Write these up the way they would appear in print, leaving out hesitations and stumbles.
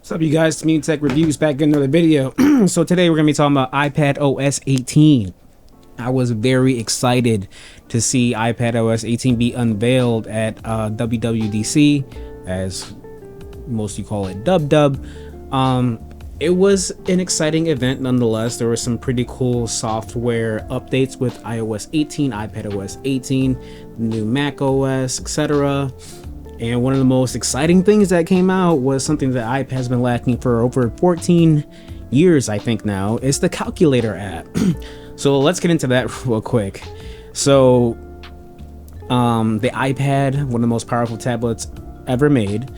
What's up, you guys? It's Tech Reviews back in another video. So today we're gonna be talking about iPadOS 18. I was very excited to see iPadOS 18 be unveiled at WWDC, as most you call it, Dub. It was an exciting event nonetheless. There were some pretty cool software updates with iOS 18, iPadOS 18, new macOS, etc. And one of the most exciting things that came out was something that iPad has been lacking for over 14 years, I think now. It's the calculator app. So let's get into that real quick. So the iPad, one of the most powerful tablets ever made,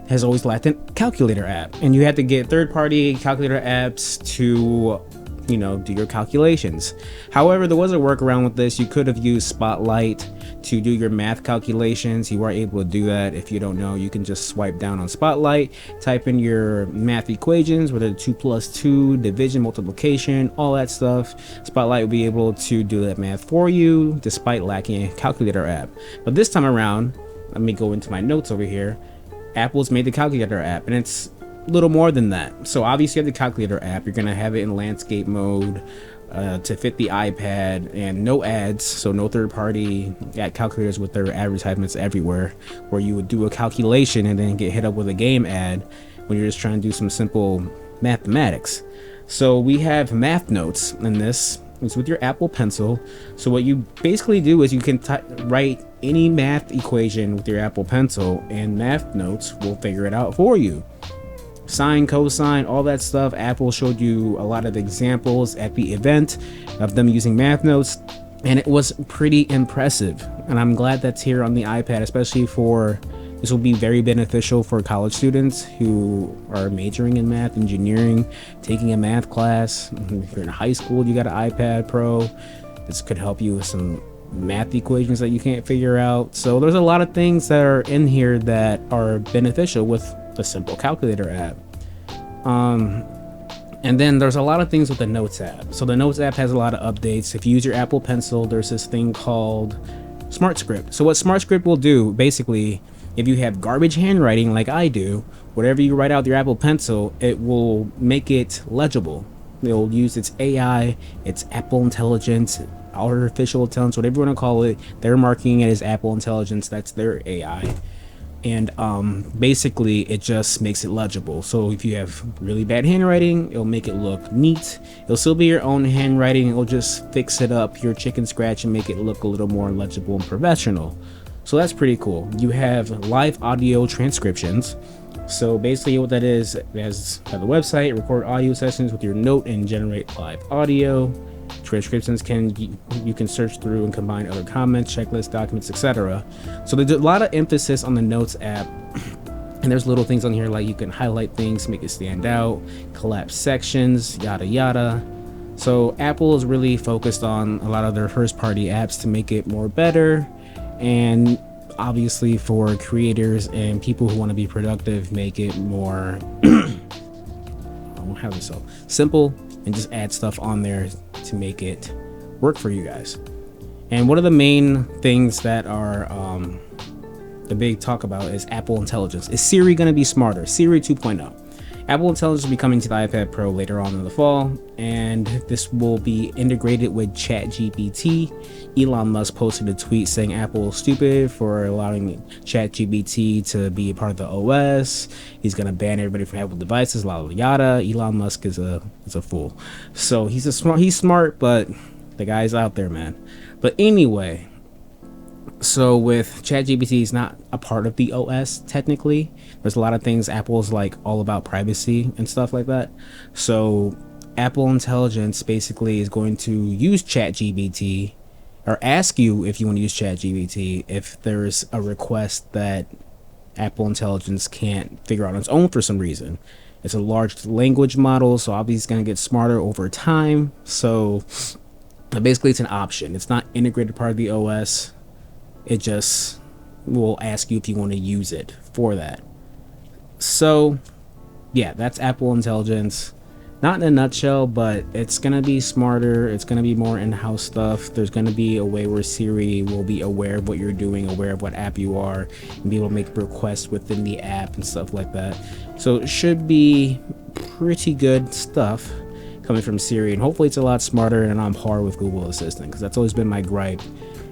has always lacked a calculator app. And you had to get third-party calculator apps to, you know, do your calculations. However, there was a workaround with this. You could have used Spotlight to do your math calculations. You are able to do that. If you don't know, you can just swipe down on Spotlight, type in your math equations, whether 2 plus 2, division, multiplication, all that stuff. Spotlight will be able to do that math for you despite lacking a calculator app. But this time around, let me go into my notes over here. Apple's made the calculator app, and it's a little more than that. So obviously you have the calculator app. You're gonna have it in landscape mode to fit the iPad, and no ads, so no third-party ad calculators with their advertisements everywhere, where you would do a calculation and then get hit up with a game ad when you're just trying to do some simple mathematics. So we have math notes in this. It's with your Apple Pencil. So what you basically do is you can write any math equation with your Apple Pencil, and math notes will figure it out for you. Sine, cosine, all that stuff. Apple showed you a lot of examples at the event of them using math notes, and it was pretty impressive. And I'm glad that's here on the iPad, especially for, this will be very beneficial for college students who are majoring in math, engineering, taking a math class. If you're in high school, you got an iPad Pro. This could help you with some math equations that you can't figure out. So there's a lot of things that are in here that are beneficial with the simple calculator app. And then there's a lot of things with the Notes app. So the Notes app has a lot of updates. If you use your Apple Pencil, there's this thing called Smart Script. So what Smart Script will do, basically, if you have garbage handwriting like I do, whatever you write out with your Apple Pencil, it will make it legible. It'll use its AI, its Apple Intelligence, artificial intelligence, whatever you want to call it. They're marking it as Apple Intelligence. That's their AI. And basically it just makes it legible. So if you have really bad handwriting, it'll make it look neat. It'll still be your own handwriting. It'll just fix it up, your chicken scratch, and make it look a little more legible and professional. So that's pretty cool. You have live audio transcriptions. So basically what that is, as by the website, record audio sessions with your note and generate live audio. Transcriptions you can search through and combine other comments, checklists, documents, etc. So there's a lot of emphasis on the Notes app, and there's little things on here like you can highlight things, make it stand out, collapse sections, yada yada. So Apple is really focused on a lot of their first-party apps to make it more better, and obviously for creators and people who want to be productive, make it more how is it so simple, and just add stuff on there to make it work for you guys. And one of the main things that are the big talk about is Apple Intelligence. Is Siri going to be smarter? Siri 2.0. Apple Intelligence will be coming to the iPad Pro later on in the fall, and this will be integrated with ChatGPT. Elon Musk posted a tweet saying Apple is stupid for allowing ChatGPT to be a part of the OS. He's gonna ban everybody from Apple devices, yada. Elon Musk is a fool. So he's smart, but the guy's out there, man. But anyway, so with ChatGPT, is not a part of the OS technically. There's a lot of things Apple's like all about privacy and stuff like that. So Apple Intelligence basically is going to use ChatGPT, or ask you if you want to use ChatGPT if there's a request that Apple Intelligence can't figure out on its own for some reason. It's a large language model, so obviously it's going to get smarter over time. So basically it's an option. It's not integrated part of the OS. It just will ask you if you want to use it for that. So yeah, that's Apple Intelligence. Not in a nutshell, but it's gonna be smarter. It's gonna be more in-house stuff. There's gonna be a way where Siri will be aware of what you're doing, aware of what app you are, and be able to make requests within the app and stuff like that. So it should be pretty good stuff coming from Siri, and hopefully it's a lot smarter and on par with Google Assistant, because that's always been my gripe.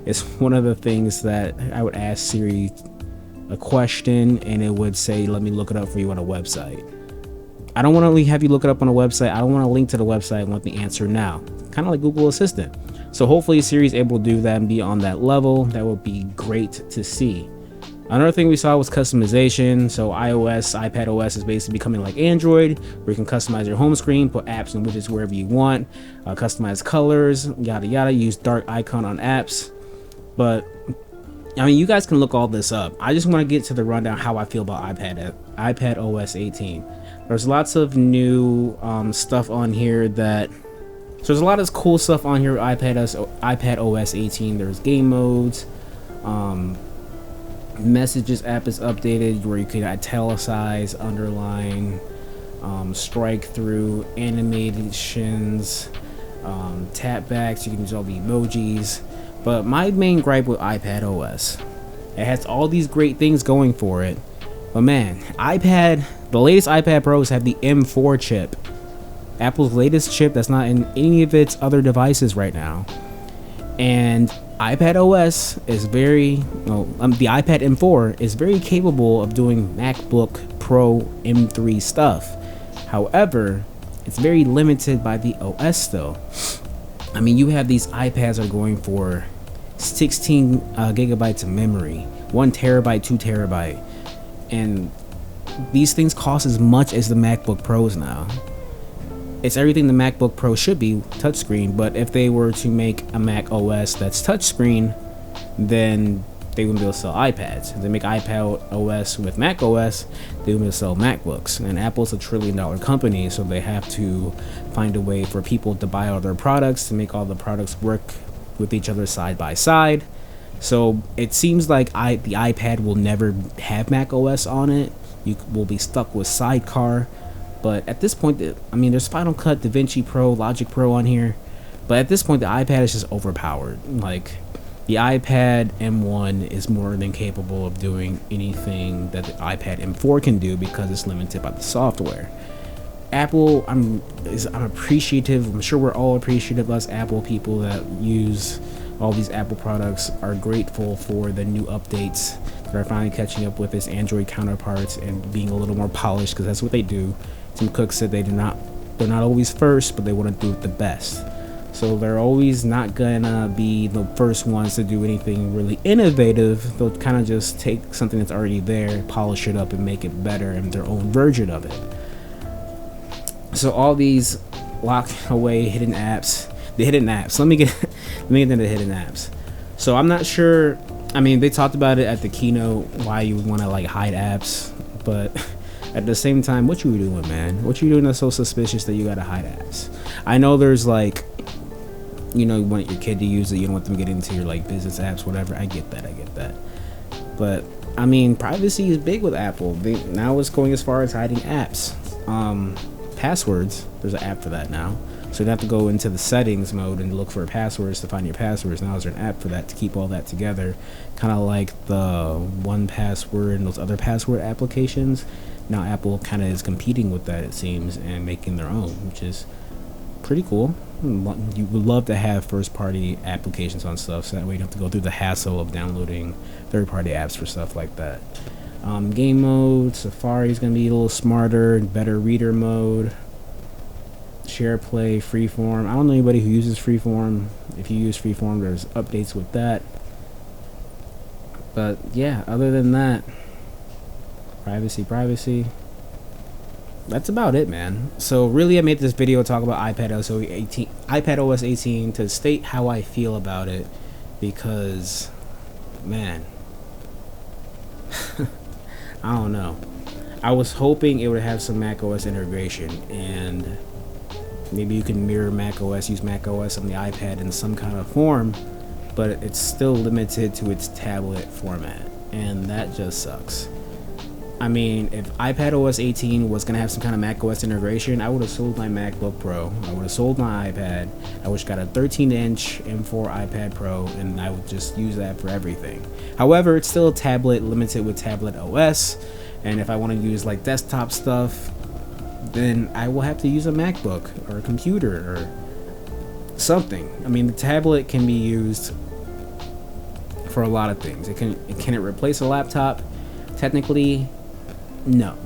It's one of the things that I would ask Siri a question and it would say, let me look it up for you on a website. I don't want to have you look it up on a website. I don't want to link to the website. I want the answer now. Kind of like Google Assistant. So hopefully Siri is able to do that and be on that level. That would be great to see. Another thing we saw was customization. So iOS, iPadOS is basically becoming like Android, where you can customize your home screen, put apps and widgets wherever you want, customize colors, yada yada, use dark icon on apps. But I mean, you guys can look all this up. I just want to get to the rundown how I feel about iPadOS 18. There's lots of new stuff on here so there's a lot of cool stuff on here with iPadOS 18. There's game modes, messages app is updated where you can italicize, underline, strike through, animations, tap backs. You can use all the emojis. But my main gripe with iPadOS, it has all these great things going for it, but man, the latest iPad Pros have the M4 chip, Apple's latest chip that's not in any of its other devices right now. And iPadOS is the iPad M4 is very capable of doing MacBook Pro M3 stuff. However, it's very limited by the OS still. I mean, you have these iPads are going for 16 gigabytes of memory, 1 terabyte, 2 terabyte, and these things cost as much as the MacBook Pros now. It's everything the MacBook Pro should be, touchscreen, but if they were to make a Mac OS that's touchscreen, then they wouldn't be able to sell iPads. If they make iPad OS with Mac OS, they wouldn't be able to sell MacBooks. And Apple's a $1 trillion company, so they have to find a way for people to buy all their products, to make all the products work with each other side by side. So it seems like the iPad will never have Mac OS on it. You will be stuck with Sidecar. But at this point, I mean, there's Final Cut, DaVinci Pro, Logic Pro on here. But at this point, the iPad is just overpowered. Like, the iPad M1 is more than capable of doing anything that the iPad M4 can do because it's limited by the software. Apple, I'm appreciative. I'm sure we're all appreciative. Us Apple people that use all these Apple products are grateful for the new updates that are finally catching up with its Android counterparts and being a little more polished, because that's what they do. Tim Cook said they're not always first, but they want to do it the best. So they're always not gonna be the first ones to do anything really innovative. They'll kind of just take something that's already there, polish it up, and make it better in their own version of it. So all these lock away hidden apps, let me get into the hidden apps. So I'm not sure. I mean, they talked about it at the keynote, why you would want to like hide apps, but at the same time, what you doing, man? What you doing that's so suspicious that you gotta hide apps? I know there's like, you know, you want your kid to use it, you don't want them to get into your like business apps, whatever. I get that. But I mean, privacy is big with Apple. Now it's going as far as hiding apps. Passwords, there's an app for that now. So you have to go into the settings mode and look for passwords to find your passwords. Now there's an app for that to keep all that together. Kind of like the 1Password and those other password applications. Now Apple kind of is competing with that, it seems, and making their own, which is pretty cool. You would love to have first-party applications on stuff, so that way you don't have to go through the hassle of downloading third-party apps for stuff like that. Game mode, Safari is going to be a little smarter, better reader mode. Share Play, Freeform. I don't know anybody who uses Freeform. If you use Freeform, there's updates with that. But yeah, other than that, privacy. That's about it, man. So really, I made this video talk about iPadOS 18 to state how I feel about it, because, man, I don't know. I was hoping it would have some macOS integration, and maybe you can mirror macOS, use macOS on the iPad in some kind of form, but it's still limited to its tablet format, and that just sucks. I mean, if iPadOS 18 was gonna have some kind of macOS integration, I would have sold my MacBook Pro. I would have sold my iPad. I would have got a 13-inch M4 iPad Pro, and I would just use that for everything. However, it's still a tablet, limited with tablet OS, and if I want to use like desktop stuff, then I will have to use a MacBook or a computer or something. I mean, the tablet can be used for a lot of things. Can it replace a laptop? Technically, no.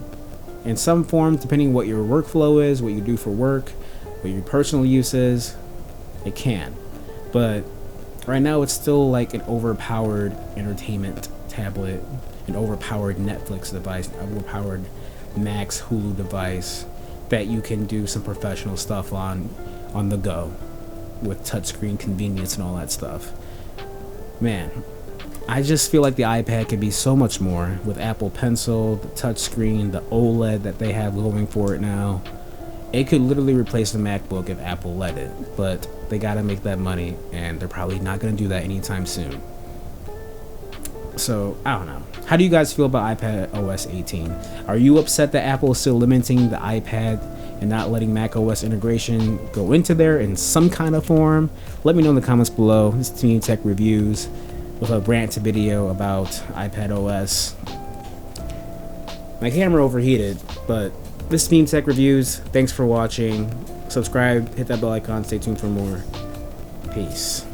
In some form, depending what your workflow is, what you do for work, what your personal use is, it can. But right now it's still like an overpowered entertainment tablet, an overpowered Netflix device, an overpowered Max Hulu device that you can do some professional stuff on the go with touchscreen convenience and all that stuff. Man, I just feel like the iPad could be so much more with Apple Pencil, the touchscreen, the OLED that they have going for it now. It could literally replace the MacBook if Apple let it, but they gotta make that money, and they're probably not gonna do that anytime soon. So, I don't know. How do you guys feel about iPadOS 18? Are you upset that Apple is still limiting the iPad and not letting macOS integration go into there in some kind of form? Let me know in the comments below. This is Team Tech Reviews with a rant video about iPadOS. My camera overheated, but this is Team Tech Reviews. Thanks for watching. Subscribe, hit that bell icon, stay tuned for more. Peace.